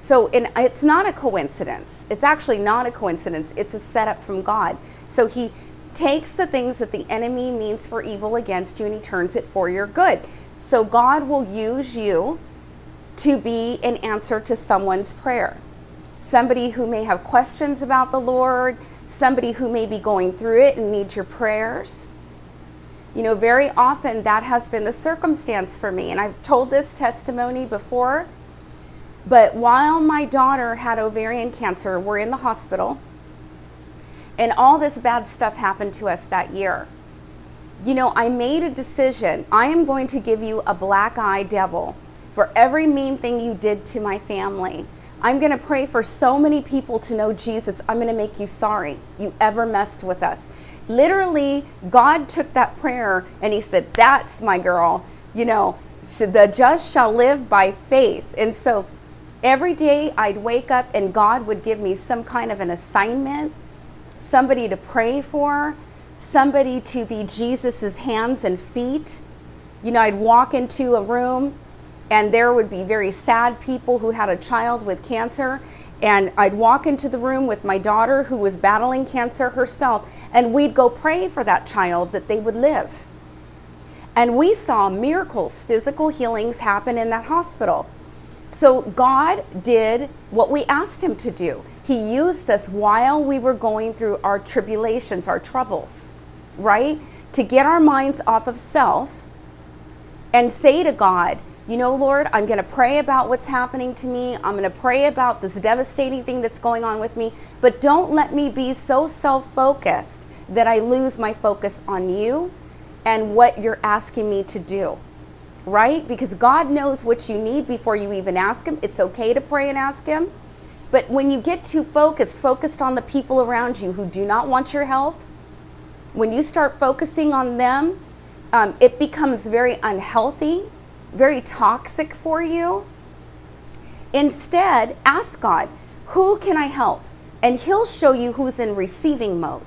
So it's not a coincidence. It's actually not a coincidence. It's a setup from God. So he takes the things that the enemy means for evil against you and he turns it for your good. So God will use you to be an answer to someone's prayer. Somebody who may have questions about the Lord, somebody who may be going through it and needs your prayers. You know, very often that has been the circumstance for me. And I've told this testimony before. But while my daughter had ovarian cancer, we're in the hospital, and all this bad stuff happened to us that year. You know, I made a decision. I am going to give you a black eye devil for every mean thing you did to my family. I'm going to pray for so many people to know Jesus. I'm going to make you sorry you ever messed with us. Literally, God took that prayer and he said, that's my girl. You know, the just shall live by faith. And so every day I'd wake up and God would give me some kind of an assignment, somebody to pray for, somebody to be Jesus's hands and feet. You know, I'd walk into a room and there would be very sad people who had a child with cancer. And I'd walk into the room with my daughter who was battling cancer herself, and we'd go pray for that child that they would live. And we saw miracles, physical healings happen in that hospital. So God did what we asked him to do. He used us while we were going through our tribulations, our troubles, right? To get our minds off of self and say to God, you know, Lord, I'm going to pray about what's happening to me. I'm going to pray about this devastating thing that's going on with me. But don't let me be so self-focused that I lose my focus on you and what you're asking me to do. Right? Because God knows what you need before you even ask him. It's okay to pray and ask him. But when you get too focused on the people around you who do not want your help, when you start focusing on them, it becomes very unhealthy, very toxic for you. Instead, ask God, who can I help? And he'll show you who's in receiving mode,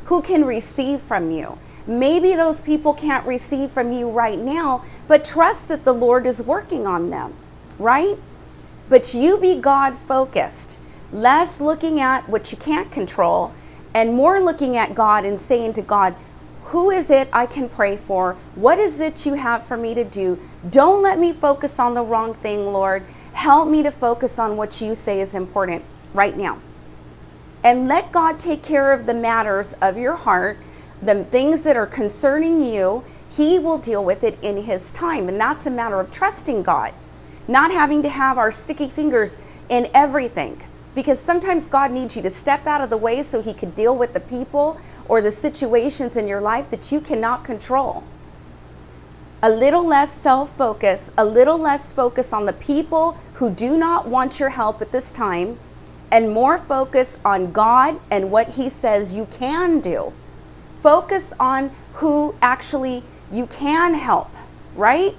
who can receive from you. Maybe those people can't receive from you right now, but trust that the Lord is working on them, right? But you be God focused, less looking at what you can't control and more looking at God and saying to God, who is it I can pray for? What is it you have for me to do? Don't let me focus on the wrong thing, Lord. Help me to focus on what you say is important right now. And let God take care of the matters of your heart, the things that are concerning you. He will deal with it in his time. And that's a matter of trusting God, not having to have our sticky fingers in everything. Because sometimes God needs you to step out of the way so he could deal with the people or the situations in your life that you cannot control. A little less self-focus, a little less focus on the people who do not want your help at this time, and more focus on God and what he says you can do. Focus on who actually you can help, right?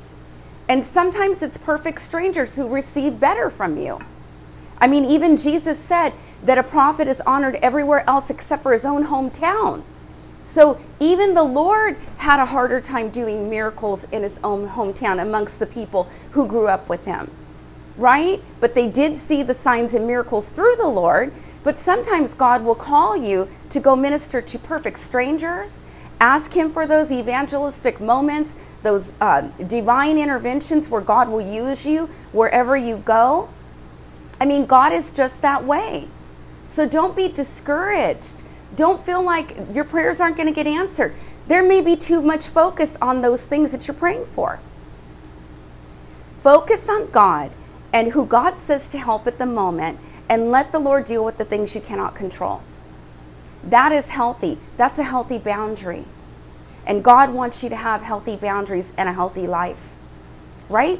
And sometimes it's perfect strangers who receive better from you. I mean, even Jesus said that a prophet is honored everywhere else except for his own hometown. So even the Lord had a harder time doing miracles in his own hometown amongst the people who grew up with him, right? But they did see the signs and miracles through the Lord. But sometimes God will call you to go minister to perfect strangers. Ask him for those evangelistic moments, those divine interventions where God will use you wherever you go. I mean, God is just that way. So don't be discouraged. Don't feel like your prayers aren't going to get answered. There may be too much focus on those things that you're praying for. Focus on God and who God says to help at the moment, and let the Lord deal with the things you cannot control. That is healthy. That's a healthy boundary. And God wants you to have healthy boundaries and a healthy life, right?